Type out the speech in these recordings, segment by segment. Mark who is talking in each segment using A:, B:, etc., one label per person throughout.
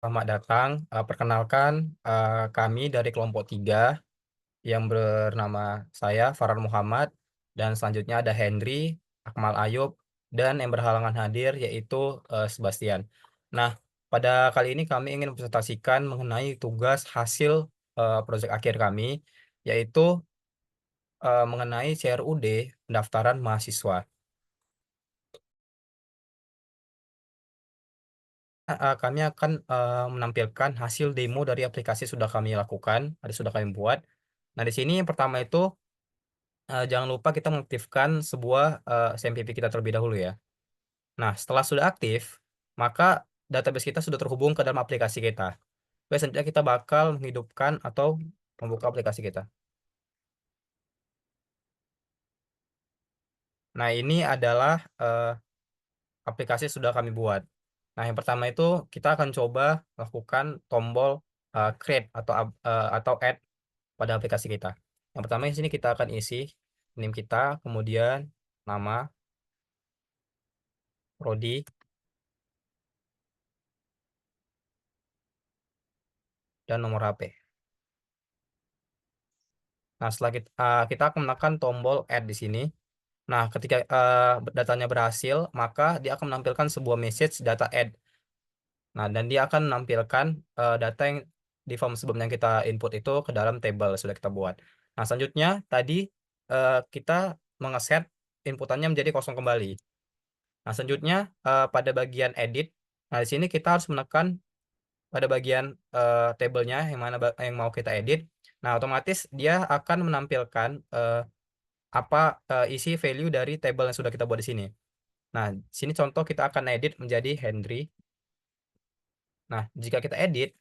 A: selamat datang. Perkenalkan, kami dari kelompok 3 yang bernama saya Farhan Muhammad, dan selanjutnya ada Henry, Akmal Ayub, dan yang berhalangan hadir yaitu Sebastian. Nah, pada kali ini kami ingin presentasikan mengenai tugas hasil proyek akhir kami, yaitu mengenai CRUD pendaftaran mahasiswa. Kami akan menampilkan hasil demo dari aplikasi sudah kami lakukan, sudah kami buat. Nah, di sini yang pertama itu jangan lupa kita mengaktifkan sebuah SMPP kita terlebih dahulu ya. Nah, setelah sudah aktif, maka database kita sudah terhubung ke dalam aplikasi kita. Oke, selanjutnya kita bakal menghidupkan atau membuka aplikasi kita. Nah, ini adalah aplikasi yang sudah kami buat. Nah, yang pertama itu kita akan coba lakukan tombol create atau add pada aplikasi kita. Yang pertama di sini kita akan isi NIM kita, kemudian nama, prodi, dan nomor HP. Nah, setelah kita akan menekan tombol add di sini. Nah, ketika datanya berhasil, maka dia akan menampilkan sebuah message data add. Nah, dan dia akan menampilkan data yang di form sebelumnya yang kita input itu ke dalam table yang sudah kita buat. Nah, selanjutnya tadi kita mengeset inputannya menjadi kosong kembali. Nah, selanjutnya pada bagian edit, nah di sini kita harus menekan pada bagian tabelnya yang mana yang mau kita edit. Nah, otomatis dia akan menampilkan apa isi value dari table yang sudah kita buat di sini. Nah, sini contoh kita akan edit menjadi Henry. Nah, jika kita edit,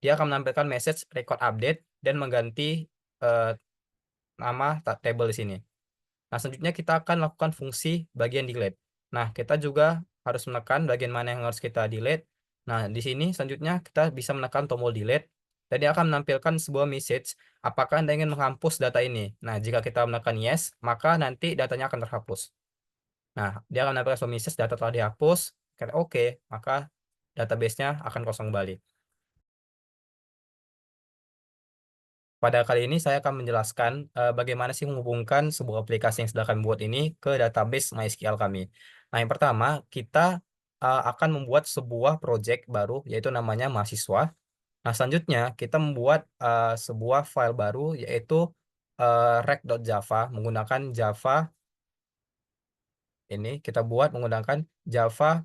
A: dia akan menampilkan message record update dan mengganti eh, nama table di sini. Nah, selanjutnya kita akan lakukan fungsi bagian delete. Nah, kita juga harus menekan bagian mana yang harus kita delete. Nah, di sini selanjutnya kita bisa menekan tombol delete. Dan dia akan menampilkan sebuah message, apakah Anda ingin menghapus data ini? Nah, jika kita menekan yes, maka nanti datanya akan terhapus. Nah, dia akan menampilkan sebuah message, data telah dihapus. Kata oke, maka database-nya akan kosong kembali. Pada kali ini saya akan menjelaskan bagaimana sih menghubungkan sebuah aplikasi yang sudah kami buat ini ke database MySQL kami. Nah, yang pertama, kita akan membuat sebuah project baru, yaitu namanya mahasiswa. Nah, selanjutnya kita membuat sebuah file baru, yaitu rec.java, menggunakan Java ini. Kita buat menggunakan Java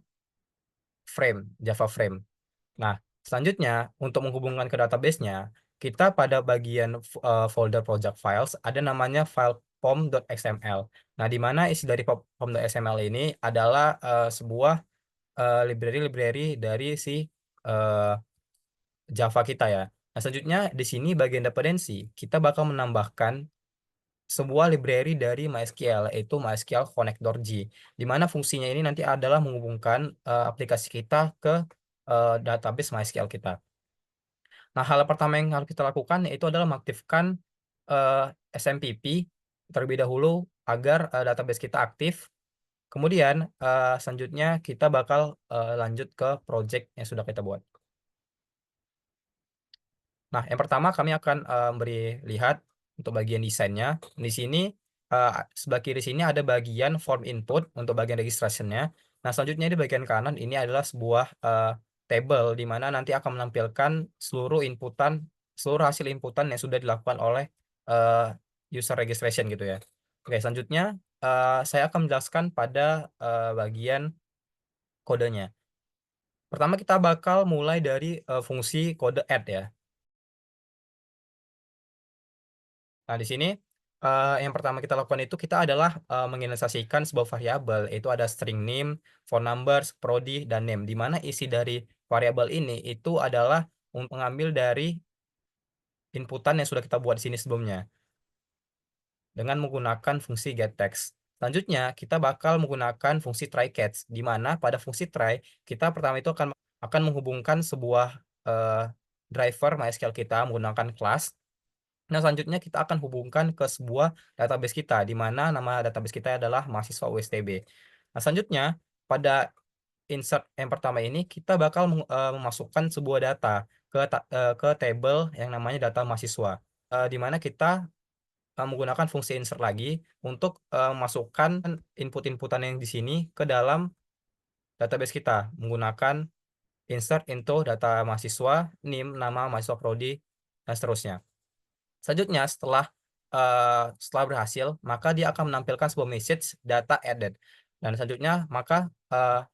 A: Frame. Nah, selanjutnya untuk menghubungkan ke database-nya, kita pada bagian folder project files ada namanya file pom.xml. Nah, di mana isi dari pom.xml ini adalah sebuah library-library dari si eh, Java kita ya. Nah, selanjutnya di sini bagian dependensi, kita bakal menambahkan sebuah library dari MySQL, yaitu MySQL Connector-G, di mana fungsinya ini nanti adalah menghubungkan aplikasi kita ke database MySQL kita. Nah, hal pertama yang harus kita lakukan yaitu adalah mengaktifkan eh, SMPP terlebih dahulu agar database kita aktif. Kemudian selanjutnya kita bakal lanjut ke project yang sudah kita buat. Nah, yang pertama kami akan beri lihat untuk bagian desainnya. Di sini sebelah kiri sini ada bagian form input untuk bagian registrationnya. Nah, selanjutnya di bagian kanan ini adalah sebuah table di mana nanti akan menampilkan seluruh hasil inputan yang sudah dilakukan oleh user registration gitu ya. Oke, selanjutnya saya akan menjelaskan pada bagian kodenya. Pertama kita bakal mulai dari fungsi kode add ya. Nah, di sini yang pertama kita lakukan itu kita adalah menginisiasikan sebuah variabel, yaitu ada string name, phone numbers, prodi, dan name, di mana isi dari variabel ini itu adalah mengambil dari inputan yang sudah kita buat di sini sebelumnya dengan menggunakan fungsi getText. Selanjutnya, kita bakal menggunakan fungsi try-catch, di mana pada fungsi try, kita pertama itu akan menghubungkan sebuah eh, driver MySQL kita menggunakan kelas. Nah, selanjutnya kita akan hubungkan ke sebuah database kita, di mana nama database kita adalah mahasiswa USTB. Nah, selanjutnya pada insert yang pertama ini kita bakal memasukkan sebuah data ke table yang namanya data mahasiswa. Di mana kita menggunakan fungsi insert lagi untuk masukkan input-inputan yang di sini ke dalam database kita menggunakan insert into data mahasiswa, NIM, nama mahasiswa prodi, dan seterusnya. Selanjutnya, setelah berhasil, maka dia akan menampilkan sebuah message data added. Dan selanjutnya, maka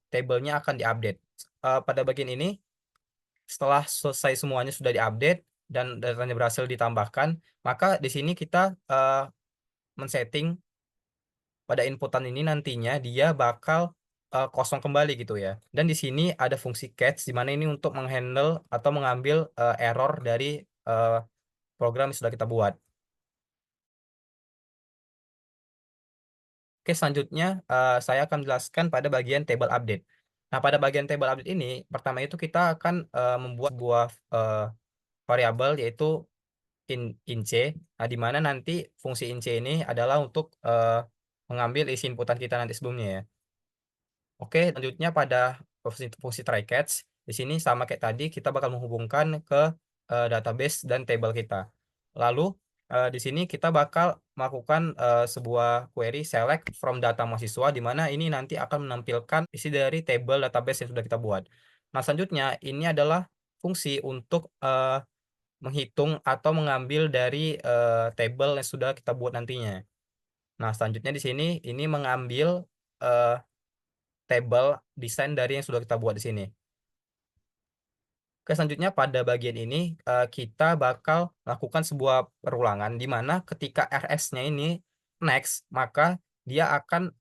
A: tabelnya akan diupdate. Pada bagian ini, setelah selesai semuanya sudah diupdate dan datanya berhasil ditambahkan, maka di sini kita men-setting pada inputan ini nantinya dia bakal kosong kembali gitu ya. Dan di sini ada fungsi catch di mana ini untuk menghandle atau mengambil error dari eh, program yang sudah kita buat. Oke, selanjutnya saya akan menjelaskan pada bagian table update. Nah, pada bagian table update ini, pertama itu kita akan membuat sebuah variabel yaitu in c. Nah, di mana nanti fungsi in c ini adalah untuk mengambil isi inputan kita nanti sebelumnya ya. Oke, selanjutnya pada fungsi try catch, di sini sama kayak tadi kita bakal menghubungkan ke database dan table kita. Lalu di sini kita bakal melakukan sebuah query select from data mahasiswa di mana ini nanti akan menampilkan isi dari table database yang sudah kita buat. Nah, selanjutnya ini adalah fungsi untuk menghitung atau mengambil dari table yang sudah kita buat nantinya. Nah, selanjutnya di sini ini mengambil eh, table desain dari yang sudah kita buat di sini. Oke, selanjutnya pada bagian ini kita bakal lakukan sebuah perulangan di mana ketika RS-nya ini next, maka dia akan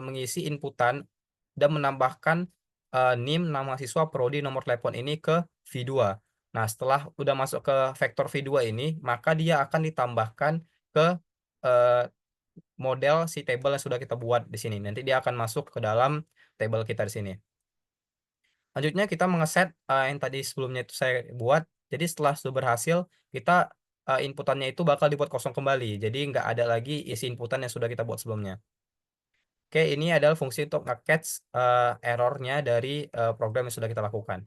A: mengisi inputan dan menambahkan NIM, nama siswa, prodi, nomor telepon ini ke V2. Nah, setelah udah masuk ke vektor V2 ini, maka dia akan ditambahkan ke eh, model si table yang sudah kita buat di sini. Nanti dia akan masuk ke dalam table kita di sini. Selanjutnya kita mengeset yang tadi sebelumnya itu saya buat. Jadi setelah sudah berhasil, kita inputannya itu bakal dibuat kosong kembali. Jadi nggak ada lagi isi inputan yang sudah kita buat sebelumnya. Oke, ini adalah fungsi untuk nge-catch errornya dari program yang sudah kita lakukan.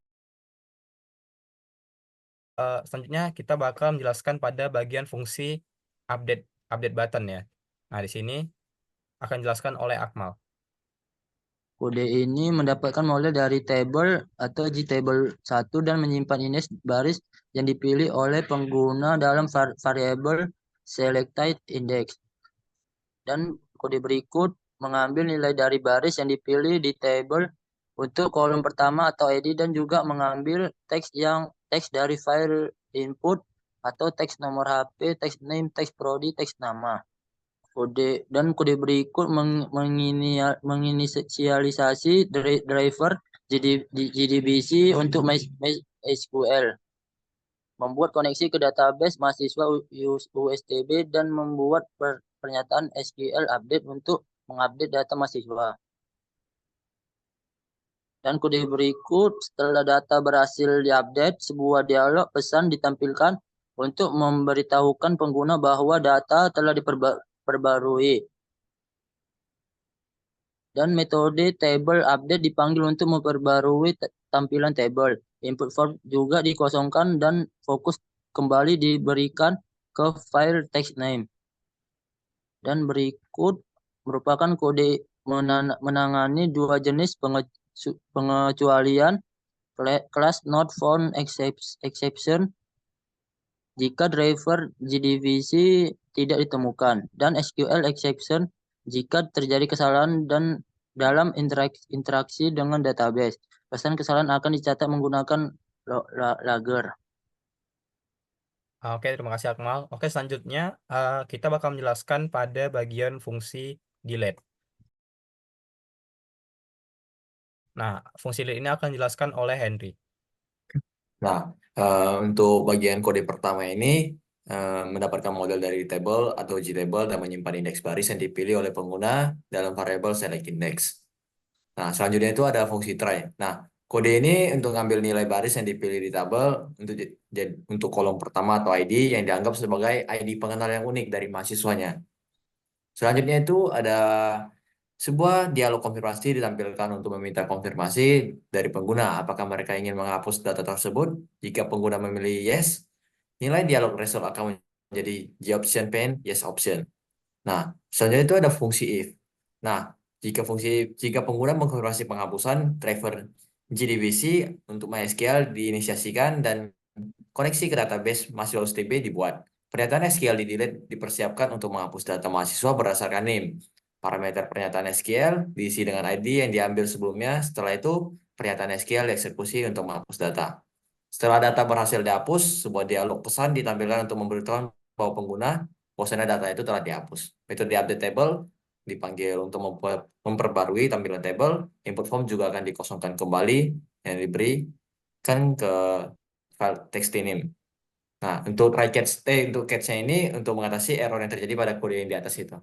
A: Selanjutnya kita bakal menjelaskan pada bagian fungsi update update button ya. Nah, di sini akan dijelaskan oleh Akmal.
B: Kode ini mendapatkan model dari table atau JTable 1 dan menyimpan index baris yang dipilih oleh pengguna dalam variabel selected index. Dan kode berikut mengambil nilai dari baris yang dipilih di table untuk kolom pertama atau ID dan juga mengambil teks dari file input atau teks nomor HP, teks name, teks prodi, teks nama. Kode berikut menginisialisasi driver JDBC untuk MySQL, membuat koneksi ke database mahasiswa USTB dan membuat pernyataan SQL update untuk mengupdate data mahasiswa. Dan kode berikut setelah data berhasil diupdate, sebuah dialog pesan ditampilkan untuk memberitahukan pengguna bahwa data telah diperbarui. Dan metode table update dipanggil untuk memperbarui tampilan table. Input form juga dikosongkan dan fokus kembali diberikan ke file text name. Dan berikut merupakan kode menangani dua jenis pengecualian class not found exception jika driver JDBC tidak ditemukan, dan SQL exception jika terjadi kesalahan dan dalam interaksi dengan database. Pesan kesalahan akan dicatat menggunakan logger.
A: Oke, terima kasih Akmal. Oke, selanjutnya kita bakal menjelaskan pada bagian fungsi delete. Nah, fungsi delete ini akan dijelaskan oleh Henry.
C: Nah, untuk bagian kode pertama ini mendapatkan model dari table atau JTable dan menyimpan indeks baris yang dipilih oleh pengguna dalam variabel select index. Nah, selanjutnya itu ada fungsi try. Nah, kode ini untuk ngambil nilai baris yang dipilih di tabel untuk kolom pertama atau ID yang dianggap sebagai ID pengenal yang unik dari mahasiswanya. Selanjutnya itu ada Sebuah dialog konfirmasi ditampilkan untuk meminta konfirmasi dari pengguna apakah mereka ingin menghapus data tersebut. Jika pengguna memilih yes, nilai dialog result akan menjadi the option pane yes option. Nah, selanjutnya itu ada fungsi if. Nah, jika pengguna mengkonfirmasi penghapusan, driver JDBC untuk MySQL diinisiasikan dan koneksi ke database MySQL dibuat. Pernyataan SQL di delete dipersiapkan untuk menghapus data mahasiswa berdasarkan name. Parameter pernyataan SQL diisi dengan ID yang diambil sebelumnya. Setelah itu, pernyataan SQL dieksekusi untuk menghapus data. Setelah data berhasil dihapus, sebuah dialog pesan ditampilkan untuk memberitahukan bahwa pengguna bahwasanya data itu telah dihapus. Metode update table dipanggil untuk memperbarui tampilan table. Input form juga akan dikosongkan kembali yang diberikan ke file text name. Nah, untuk try catch untuk catch-nya ini untuk mengatasi error yang terjadi pada kode yang di atas itu.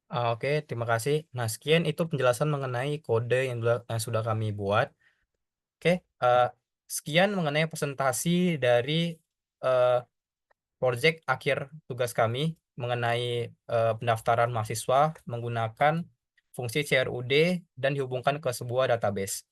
A: Oke, terima kasih. Nah, sekian itu penjelasan mengenai kode yang sudah kami buat. Oke, sekian mengenai presentasi dari eh, project akhir tugas kami mengenai pendaftaran mahasiswa menggunakan fungsi CRUD dan dihubungkan ke sebuah database.